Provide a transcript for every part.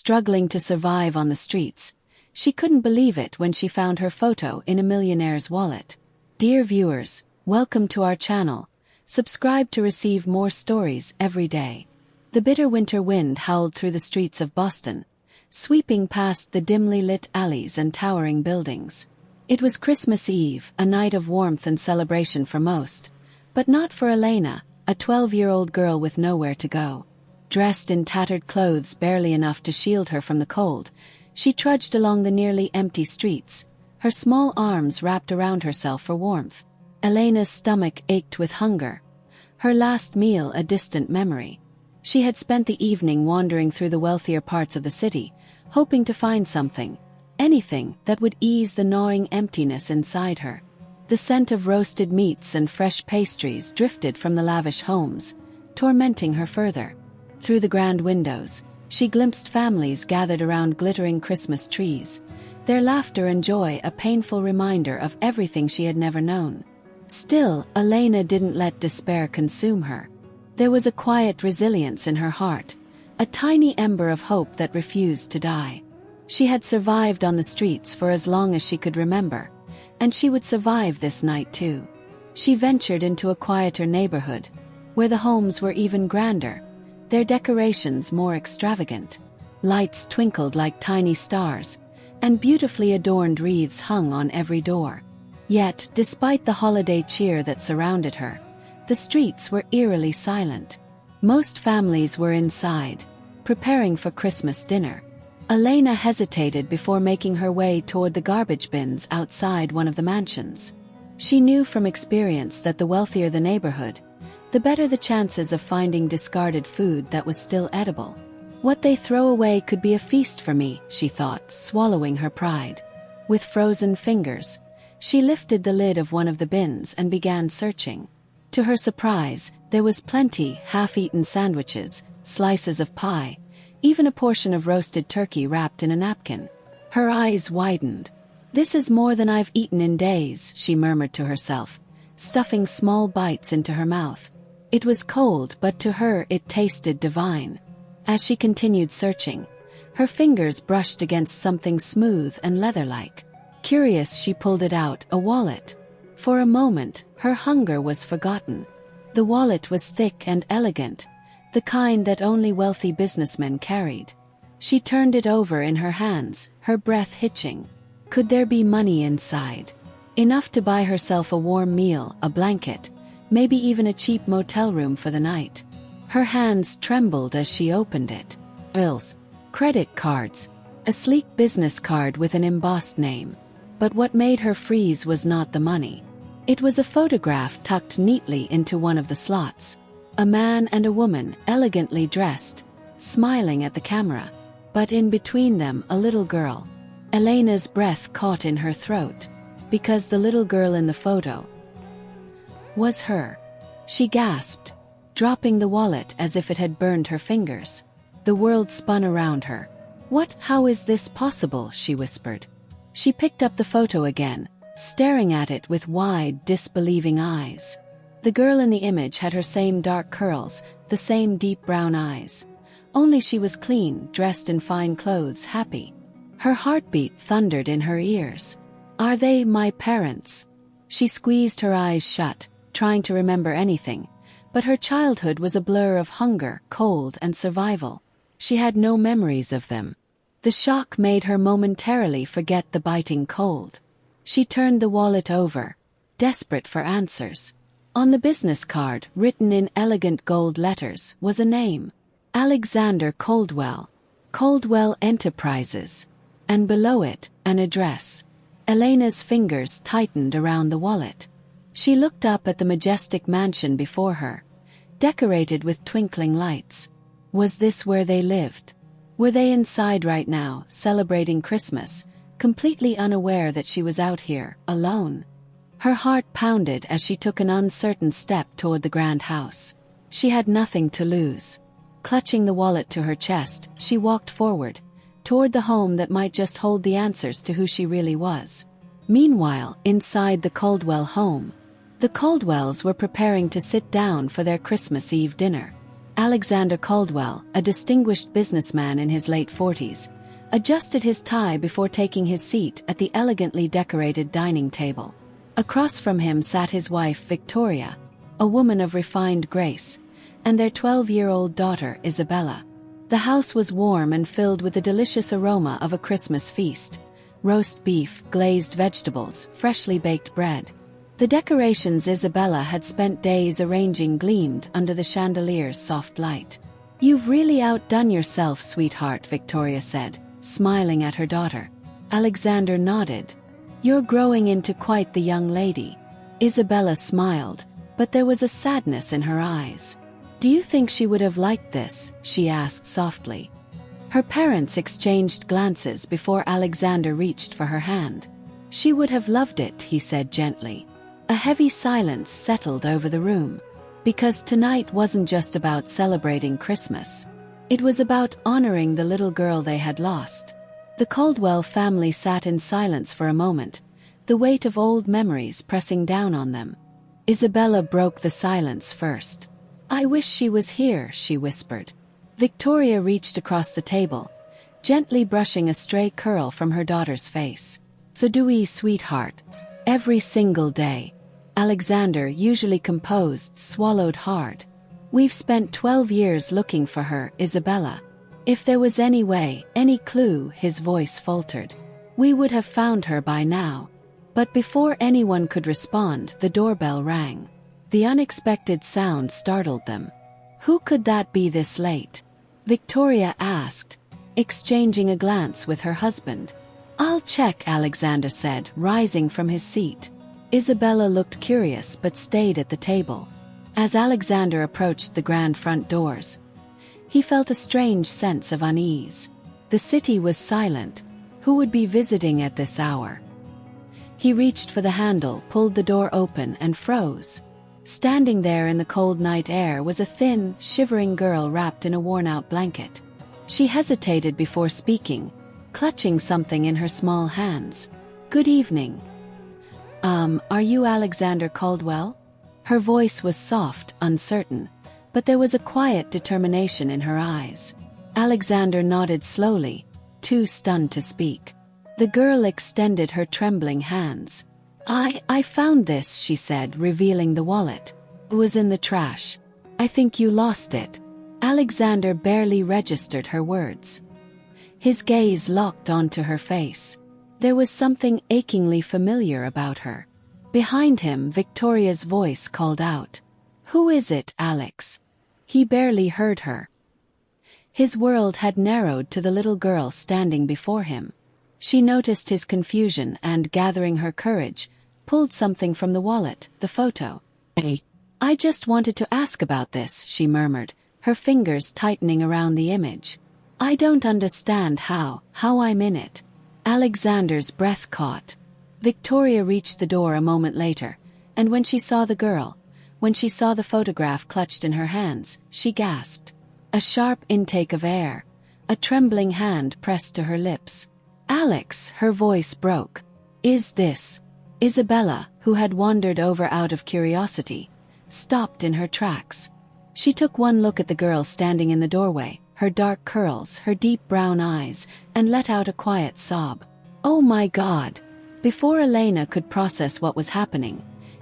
struggling to survive on the streets. She couldn't believe it when she found her photo in a millionaire's wallet. Dear viewers, welcome to our channel. Subscribe to receive more stories every day. The bitter winter wind howled through the streets of Boston, sweeping past the dimly lit alleys and towering buildings. It was Christmas Eve, a night of warmth and celebration for most, but not for Elena, a 12-year-old girl with nowhere to go. Dressed in tattered clothes barely enough to shield her from the cold, she trudged along the nearly empty streets, her small arms wrapped around herself for warmth. Elena's stomach ached with hunger, her last meal a distant memory. She had spent the evening wandering through the wealthier parts of the city, hoping to find something, anything that would ease the gnawing emptiness inside her. The scent of roasted meats and fresh pastries drifted from the lavish homes, tormenting her further. Through the grand windows, she glimpsed families gathered around glittering Christmas trees, their laughter and joy a painful reminder of everything she had never known. Still, Elena didn't let despair consume her. There was a quiet resilience in her heart, a tiny ember of hope that refused to die. She had survived on the streets for as long as she could remember, and she would survive this night too. She ventured into a quieter neighborhood, where the homes were even grander, their decorations more extravagant. Lights twinkled like tiny stars, and beautifully adorned wreaths hung on every door. Yet, despite the holiday cheer that surrounded her, the streets were eerily silent. Most families were inside, preparing for Christmas dinner. Elena hesitated before making her way toward the garbage bins outside one of the mansions. She knew from experience that the wealthier the neighborhood, the better the chances of finding discarded food that was still edible. What they throw away could be a feast for me, she thought, swallowing her pride. With frozen fingers, she lifted the lid of one of the bins and began searching. To her surprise, there was plenty: half-eaten sandwiches, slices of pie, even a portion of roasted turkey wrapped in a napkin. Her eyes widened. "This is more than I've eaten in days," she murmured to herself, stuffing small bites into her mouth. It was cold, but to her it tasted divine. As she continued searching, her fingers brushed against something smooth and leather-like. Curious, she pulled it out, a wallet. For a moment, her hunger was forgotten. The wallet was thick and elegant, the kind that only wealthy businessmen carried. She turned it over in her hands, her breath hitching. Could there be money inside? Enough to buy herself a warm meal, a blanket, maybe even a cheap motel room for the night. Her hands trembled as she opened it. Bills, credit cards, a sleek business card with an embossed name. But what made her freeze was not the money. It was a photograph tucked neatly into one of the slots. A man and a woman, elegantly dressed, smiling at the camera. But in between them, a little girl. Elena's breath caught in her throat, because the little girl in the photo was her. She gasped, dropping the wallet as if it had burned her fingers. The world spun around her. How is this possible?" she whispered. She picked up the photo again, staring at it with wide, disbelieving eyes. The girl in the image had her same dark curls, the same deep brown eyes. Only she was clean, dressed in fine clothes, happy. Her heartbeat thundered in her ears. "Are they my parents?" She squeezed her eyes shut, trying to remember anything, but her childhood was a blur of hunger, cold, and survival. She had no memories of them. The shock made her momentarily forget the biting cold. She turned the wallet over, desperate for answers. On the business card, written in elegant gold letters, was a name: Alexander Coldwell, Coldwell Enterprises, and below it, an address. Elena's fingers tightened around the wallet. She looked up at the majestic mansion before her, decorated with twinkling lights. Was this where they lived? Were they inside right now, celebrating Christmas, completely unaware that she was out here, alone? Her heart pounded as she took an uncertain step toward the grand house. She had nothing to lose. Clutching the wallet to her chest, she walked forward, toward the home that might just hold the answers to who she really was. Meanwhile, inside the Coldwell home, the Coldwells were preparing to sit down for their Christmas Eve dinner. Alexander Caldwell, a distinguished businessman in his late 40s, adjusted his tie before taking his seat at the elegantly decorated dining table. Across from him sat his wife Victoria, a woman of refined grace, and their 12-year-old daughter Isabella. The house was warm and filled with the delicious aroma of a Christmas feast: roast beef, glazed vegetables, freshly baked bread. The decorations Isabella had spent days arranging gleamed under the chandelier's soft light. "You've really outdone yourself, sweetheart," Victoria said, smiling at her daughter. Alexander nodded. "You're growing into quite the young lady." Isabella smiled, but there was a sadness in her eyes. "Do you think she would have liked this?" she asked softly. Her parents exchanged glances before Alexander reached for her hand. "She would have loved it," he said gently. A heavy silence settled over the room. Because tonight wasn't just about celebrating Christmas. It was about honoring the little girl they had lost. The Caldwell family sat in silence for a moment, the weight of old memories pressing down on them. Isabella broke the silence first. "I wish she was here," she whispered. Victoria reached across the table, gently brushing a stray curl from her daughter's face. "So do we, sweetheart. Every single day." Alexander, usually composed, swallowed hard. "We've spent 12 years looking for her, Isabella. If there was any way, any clue," his voice faltered, "we would have found her by now." But before anyone could respond, the doorbell rang. The unexpected sound startled them. "Who could that be this late?" Victoria asked, exchanging a glance with her husband. "I'll check," Alexander said, rising from his seat. Isabella looked curious but stayed at the table. As Alexander approached the grand front doors, he felt a strange sense of unease. The city was silent. Who would be visiting at this hour? He reached for the handle, pulled the door open, and froze. Standing there in the cold night air was a thin, shivering girl wrapped in a worn-out blanket. She hesitated before speaking, clutching something in her small hands. "Good evening. Are you Alexander Caldwell?" Her voice was soft, uncertain, but there was a quiet determination in her eyes. Alexander nodded slowly, too stunned to speak. The girl extended her trembling hands. I found this," she said, revealing the wallet. "It was in the trash. I think you lost it." Alexander barely registered her words. His gaze locked onto her face. There was something achingly familiar about her. Behind him, Victoria's voice called out, "Who is it, Alex?" He barely heard her. His world had narrowed to the little girl standing before him. She noticed his confusion and, gathering her courage, pulled something from the wallet, the photo. "Hey, I just wanted to ask about this," she murmured, her fingers tightening around the image. "I don't understand how I'm in it." Alexander's breath caught. Victoria reached the door a moment later, and when she saw the girl, when she saw the photograph clutched in her hands, she gasped. A sharp intake of air, a trembling hand pressed to her lips. "Alex," her voice broke. "Is this?" Isabella, who had wandered over out of curiosity, stopped in her tracks. She took one look at the girl standing in the doorway, her dark curls, her deep brown eyes, and let out a quiet sob. "Oh my God!" Before Elena could process what was happening,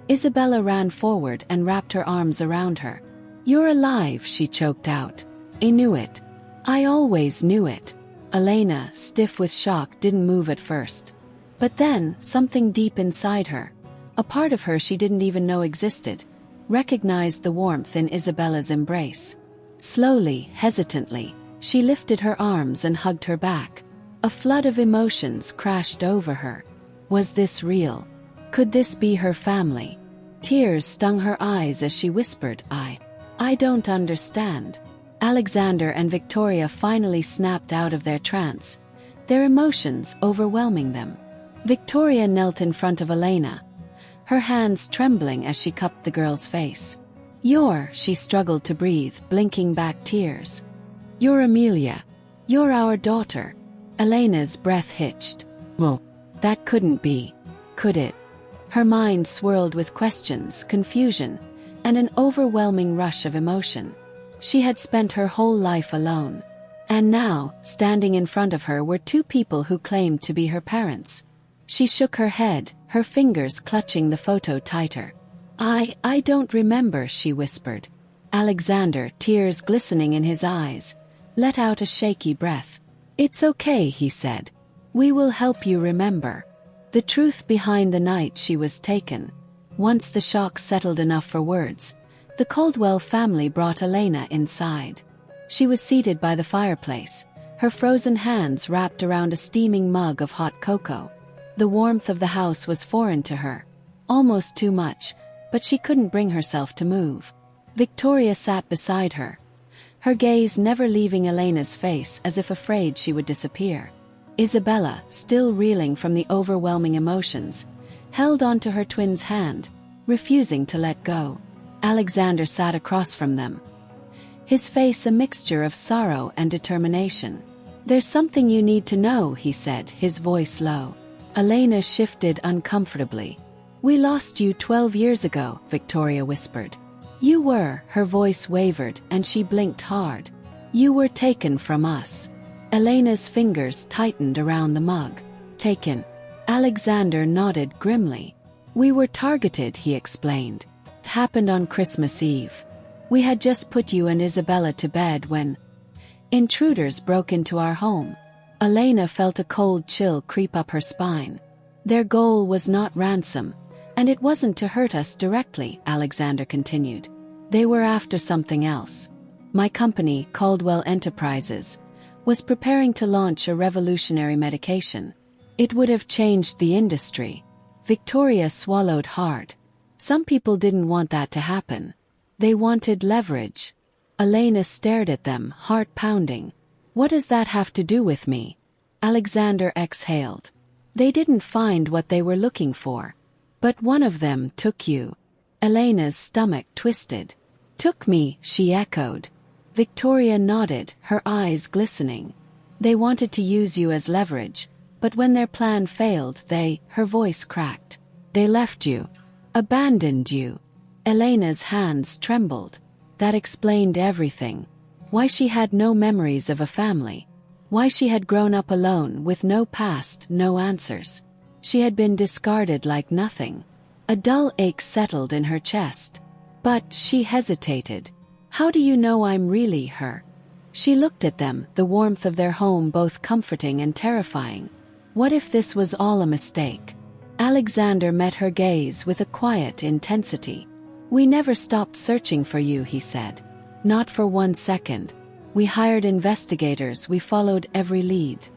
Isabella ran forward and wrapped her arms around her. "You're alive," she choked out. "I knew it. I always knew it." Elena, stiff with shock, didn't move at first. But then, something deep inside her, a part of her she didn't even know existed, recognized the warmth in Isabella's embrace. Slowly, hesitantly, she lifted her arms and hugged her back. A flood of emotions crashed over her. Was this real? Could this be her family? Tears stung her eyes as she whispered, I don't understand." Alexander and Victoria finally snapped out of their trance, their emotions overwhelming them. Victoria knelt in front of Elena, her hands trembling as she cupped the girl's face. She struggled to breathe, blinking back tears. "You're Amelia. You're our daughter." Elena's breath hitched. "Well, that couldn't be, could it?" Her mind swirled with questions, confusion, and an overwhelming rush of emotion. She had spent her whole life alone. And now, standing in front of her were two people who claimed to be her parents. She shook her head, her fingers clutching the photo tighter. I don't remember, she whispered. Alexander, tears glistening in his eyes, let out a shaky breath. It's okay, he said. We will help you remember. The truth behind the night she was taken. Once the shock settled enough for words, the Caldwell family brought Elena inside. She was seated by the fireplace, her frozen hands wrapped around a steaming mug of hot cocoa. The warmth of the house was foreign to her, almost too much, but she couldn't bring herself to move. Victoria sat beside her, her gaze never leaving Elena's face, as if afraid she would disappear. Isabella, still reeling from the overwhelming emotions, held onto her twin's hand, refusing to let go. Alexander sat across from them, his face a mixture of sorrow and determination. There's something you need to know, he said, his voice low. Elena shifted uncomfortably. We lost you 12 years ago, Victoria whispered. You were, her voice wavered and she blinked hard. You were taken from us. Elena's fingers tightened around the mug. Taken. Alexander nodded grimly. We were targeted, he explained. It happened on Christmas Eve. We had just put you and Isabella to bed when intruders broke into our home. Elena felt a cold chill creep up her spine. Their goal was not ransom, and it wasn't to hurt us directly, Alexander continued. They were after something else. My company, Caldwell Enterprises, was preparing to launch a revolutionary medication. It would have changed the industry. Victoria swallowed hard. Some people didn't want that to happen. They wanted leverage. Elena stared at them, heart pounding. What does that have to do with me? Alexander exhaled. They didn't find what they were looking for. But one of them took you. Elena's stomach twisted. Took me, she echoed. Victoria nodded, her eyes glistening. They wanted to use you as leverage, but when their plan failed, her voice cracked. They left you. Abandoned you. Elena's hands trembled. That explained everything. Why she had no memories of a family. Why she had grown up alone with no past, no answers. She had been discarded like nothing. A dull ache settled in her chest. But she hesitated. How do you know I'm really her? She looked at them, the warmth of their home both comforting and terrifying. What if this was all a mistake? Alexander met her gaze with a quiet intensity. We never stopped searching for you, he said. Not for 1 second. We hired investigators, we followed every lead.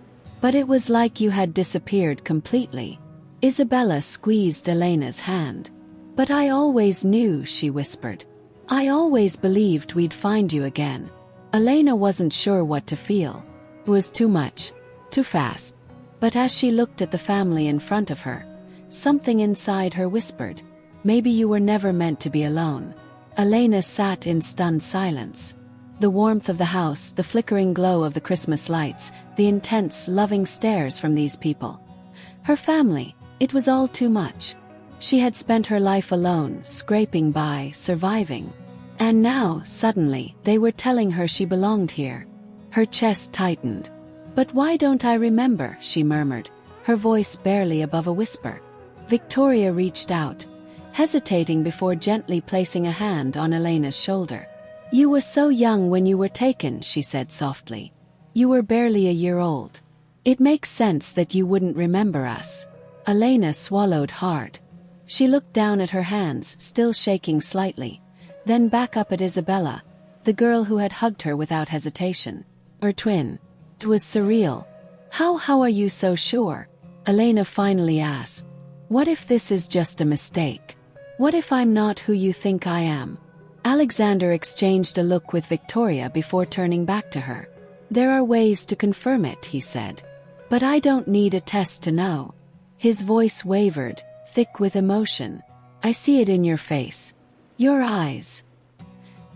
But it was like you had disappeared completely. Isabella squeezed Elena's hand. But I always knew, she whispered. I always believed we'd find you again. Elena wasn't sure what to feel. It was too much. Too fast. But as she looked at the family in front of her, something inside her whispered, maybe you were never meant to be alone. Elena sat in stunned silence. The warmth of the house, the flickering glow of the Christmas lights, the intense, loving stares from these people. Her family, it was all too much. She had spent her life alone, scraping by, surviving. And now, suddenly, they were telling her she belonged here. Her chest tightened. But why don't I remember, she murmured, her voice barely above a whisper. Victoria reached out, hesitating before gently placing a hand on Elena's shoulder. You were so young when you were taken, she said softly. You were barely a year old. It makes sense that you wouldn't remember us. Elena swallowed hard. She looked down at her hands, still shaking slightly, then back up at Isabella, the girl who had hugged her without hesitation. Her twin. It was surreal. How are you so sure? Elena finally asked. What if this is just a mistake? What if I'm not who you think I am? Alexander exchanged a look with Victoria before turning back to her. There are ways to confirm it, he said. But I don't need a test to know. His voice wavered, thick with emotion. I see it in your face. Your eyes.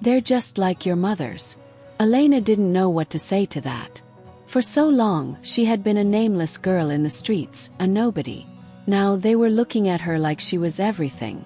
They're just like your mother's. Elena didn't know what to say to that. For so long, she had been a nameless girl in the streets, a nobody. Now they were looking at her like she was everything.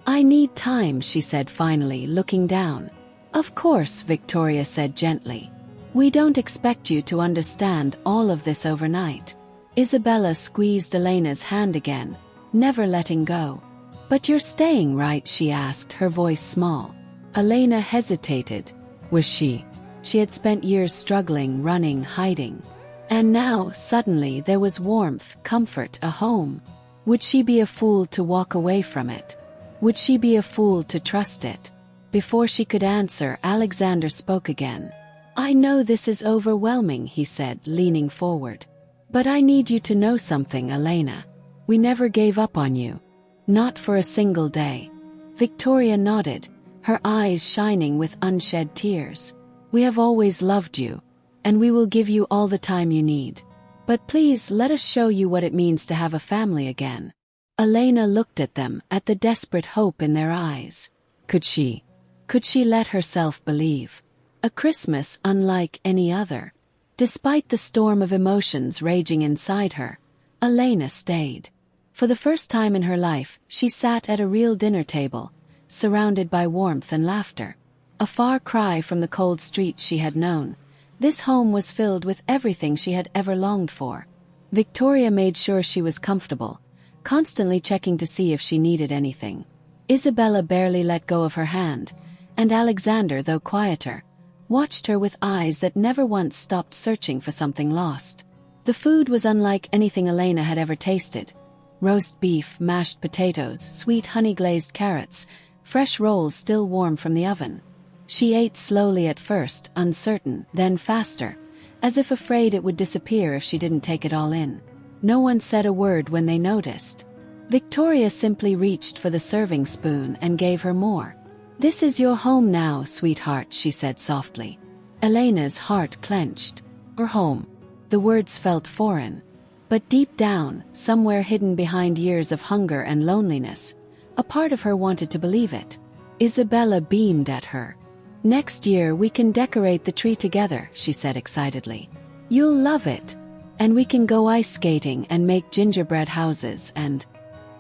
I need time, she said finally, looking down. Of course, Victoria said gently. We don't expect you to understand all of this overnight. Isabella squeezed Elena's hand again, never letting go. But you're staying, right? She asked, her voice small. Elena hesitated. Was she? She had spent years struggling, running, hiding. And now, suddenly, there was warmth, comfort, a home. Would she be a fool to walk away from it? Would she be a fool to trust it? Before she could answer, Alexander spoke again. I know this is overwhelming, he said, leaning forward. But I need you to know something, Elena. We never gave up on you. Not for a single day. Victoria nodded, her eyes shining with unshed tears. We have always loved you. And we will give you all the time you need. But please let us show you what it means to have a family again. Elena looked at them, at the desperate hope in their eyes. Could she let herself believe? A Christmas unlike any other. Despite the storm of emotions raging inside her, Elena stayed. For the first time in her life, she sat at a real dinner table, surrounded by warmth and laughter. A far cry from the cold streets she had known. This home was filled with everything she had ever longed for. Victoria made sure she was comfortable, constantly checking to see if she needed anything. Isabella barely let go of her hand, and Alexander, though quieter, watched her with eyes that never once stopped searching for something lost. The food was unlike anything Elena had ever tasted. Roast beef, mashed potatoes, sweet honey-glazed carrots, fresh rolls still warm from the oven. She ate slowly at first, uncertain, then faster, as if afraid it would disappear if she didn't take it all in. No one said a word when they noticed. Victoria simply reached for the serving spoon and gave her more. This is your home now, sweetheart, she said softly. Elena's heart clenched. Her home. The words felt foreign. But deep down, somewhere hidden behind years of hunger and loneliness, a part of her wanted to believe it. Isabella beamed at her. Next year we can decorate the tree together, she said excitedly. You'll love it. And we can go ice skating and make gingerbread houses and...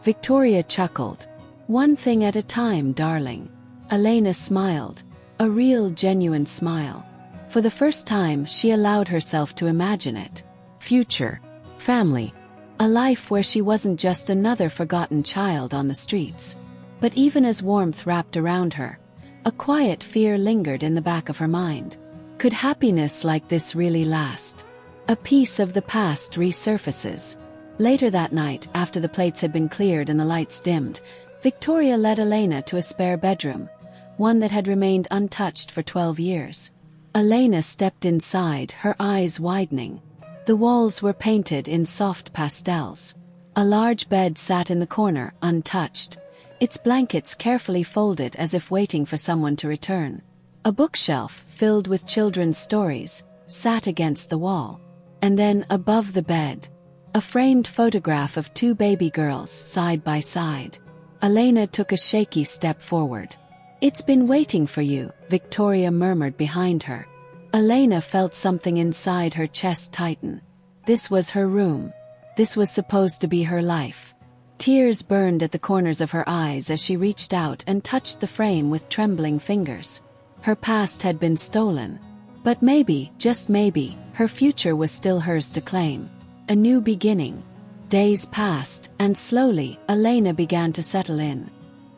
Victoria chuckled. One thing at a time, darling. Elena smiled. A real, genuine smile. For the first time, she allowed herself to imagine it. Future. Family. A life where she wasn't just another forgotten child on the streets. But even as warmth wrapped around her, a quiet fear lingered in the back of her mind. Could happiness like this really last? A piece of the past resurfaces. Later that night, after the plates had been cleared and the lights dimmed, Victoria led Elena to a spare bedroom, one that had remained untouched for 12 years. Elena stepped inside, her eyes widening. The walls were painted in soft pastels. A large bed sat in the corner, untouched, its blankets carefully folded as if waiting for someone to return. A bookshelf, filled with children's stories, sat against the wall. And then, above the bed, a framed photograph of two baby girls side by side. Elena took a shaky step forward. It's been waiting for you, Victoria murmured behind her. Elena felt something inside her chest tighten. This was her room. This was supposed to be her life. Tears burned at the corners of her eyes as she reached out and touched the frame with trembling fingers. Her past had been stolen. But maybe, just maybe, her future was still hers to claim. A new beginning. Days passed, and slowly, Elena began to settle in.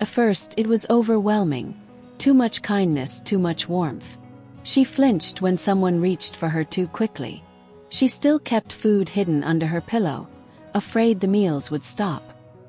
At first, it was overwhelming. Too much kindness, too much warmth. She flinched when someone reached for her too quickly. She still kept food hidden under her pillow, afraid the meals would stop.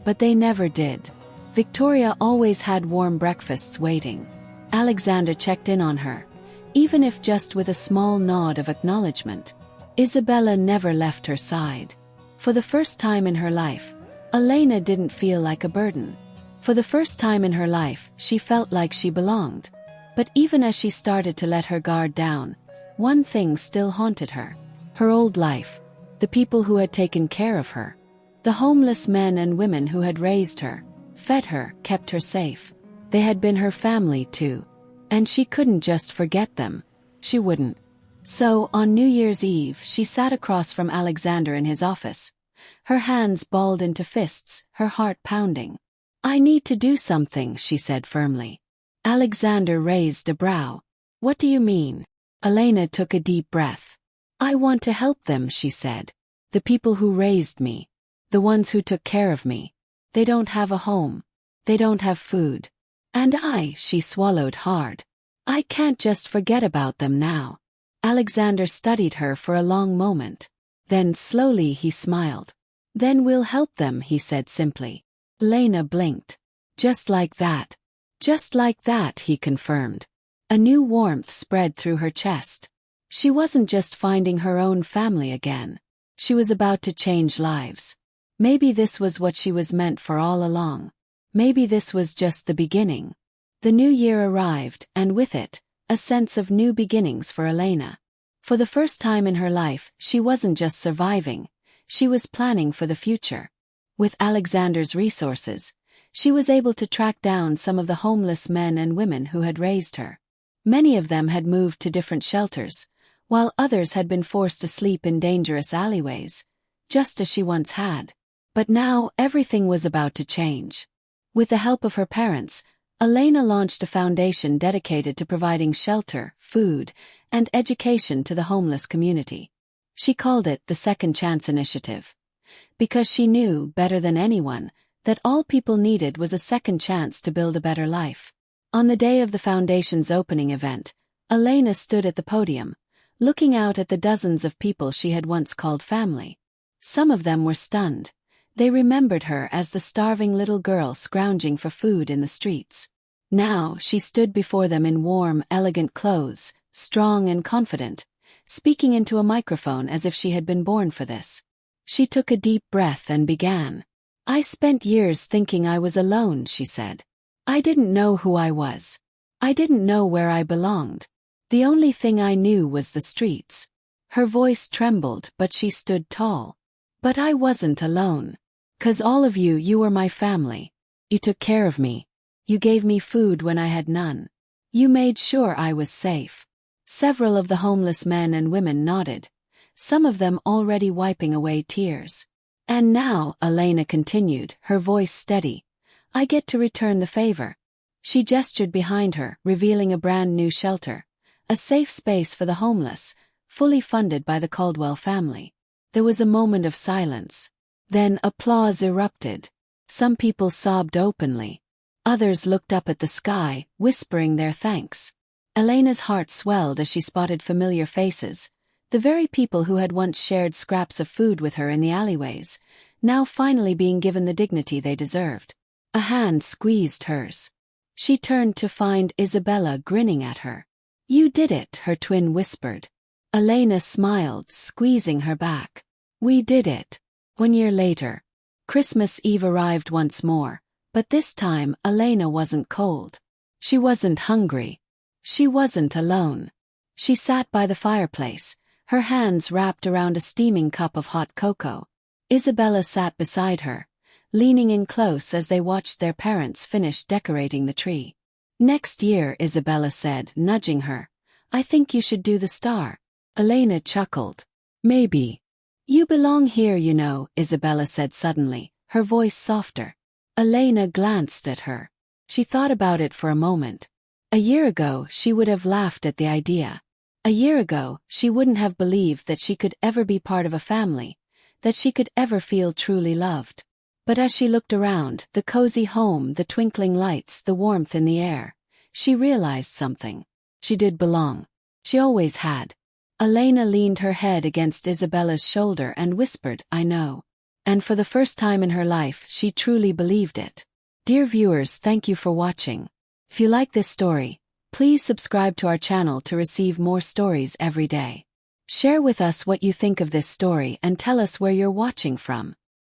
But they never did. Victoria always had warm breakfasts waiting. Alexander checked in on her, even if just with a small nod of acknowledgement. Isabella never left her side. For the first time in her life, Elena didn't feel like a burden. For the first time in her life, she felt like she belonged. But even as she started to let her guard down, one thing still haunted her. Her old life. The people who had taken care of her. The homeless men and women who had raised her, fed her, kept her safe. They had been her family too. And she couldn't just forget them. She wouldn't. So, on New Year's Eve, she sat across from Alexander in his office. Her hands balled into fists, her heart pounding. I need to do something, she said firmly. Alexander raised a brow. What do you mean? Elena took a deep breath. I want to help them, she said. The people who raised me. The ones who took care of me. They don't have a home. They don't have food. And she swallowed hard. I can't just forget about them now. Alexander studied her for a long moment. Then slowly he smiled. Then we'll help them, he said simply. Elena blinked. Just like that. Just like that, he confirmed. A new warmth spread through her chest. She wasn't just finding her own family again. She was about to change lives. Maybe this was what she was meant for all along. Maybe this was just the beginning. The new year arrived, and with it, a sense of new beginnings for Elena. For the first time in her life, she wasn't just surviving, she was planning for the future. With Alexander's resources, she was able to track down some of the homeless men and women who had raised her. Many of them had moved to different shelters, while others had been forced to sleep in dangerous alleyways, just as she once had. But now everything was about to change. With the help of her parents, Elena launched a foundation dedicated to providing shelter, food, and education to the homeless community. She called it the Second Chance Initiative. Because she knew, better than anyone, that all people needed was a second chance to build a better life. On the day of the foundation's opening event, Elena stood at the podium, looking out at the dozens of people she had once called family. Some of them were stunned. They remembered her as the starving little girl scrounging for food in the streets. Now she stood before them in warm, elegant clothes, strong and confident, speaking into a microphone as if she had been born for this. She took a deep breath and began. I spent years thinking I was alone, she said. I didn't know who I was. I didn't know where I belonged. The only thing I knew was the streets. Her voice trembled, but she stood tall. But I wasn't alone. 'Cause all of you were my family. You took care of me. You gave me food when I had none. You made sure I was safe. Several of the homeless men and women nodded, some of them already wiping away tears. And now, Elena continued, her voice steady, I get to return the favor. She gestured behind her, revealing a brand new shelter, a safe space for the homeless, fully funded by the Caldwell family. There was a moment of silence. Then applause erupted. Some people sobbed openly. Others looked up at the sky, whispering their thanks. Elena's heart swelled as she spotted familiar faces, the very people who had once shared scraps of food with her in the alleyways, now finally being given the dignity they deserved. A hand squeezed hers. She turned to find Isabella grinning at her. You did it, her twin whispered. Elena smiled, squeezing her back. We did it. 1 year later, Christmas Eve arrived once more, but this time Elena wasn't cold. She wasn't hungry. She wasn't alone. She sat by the fireplace, her hands wrapped around a steaming cup of hot cocoa. Isabella sat beside her, leaning in close as they watched their parents finish decorating the tree. Next year, Isabella said, nudging her. I think you should do the star. Elena chuckled. Maybe. You belong here, you know, Isabella said suddenly, her voice softer. Elena glanced at her. She thought about it for a moment. A year ago, she would have laughed at the idea. A year ago, she wouldn't have believed that she could ever be part of a family, that she could ever feel truly loved. But as she looked around, the cozy home, the twinkling lights, the warmth in the air, she realized something. She did belong. She always had. Elena leaned her head against Isabella's shoulder and whispered, I know. And for the first time in her life, she truly believed it. Dear viewers, thank you for watching. If you like this story, please subscribe to our channel to receive more stories every day. Share with us what you think of this story and tell us where you're watching from.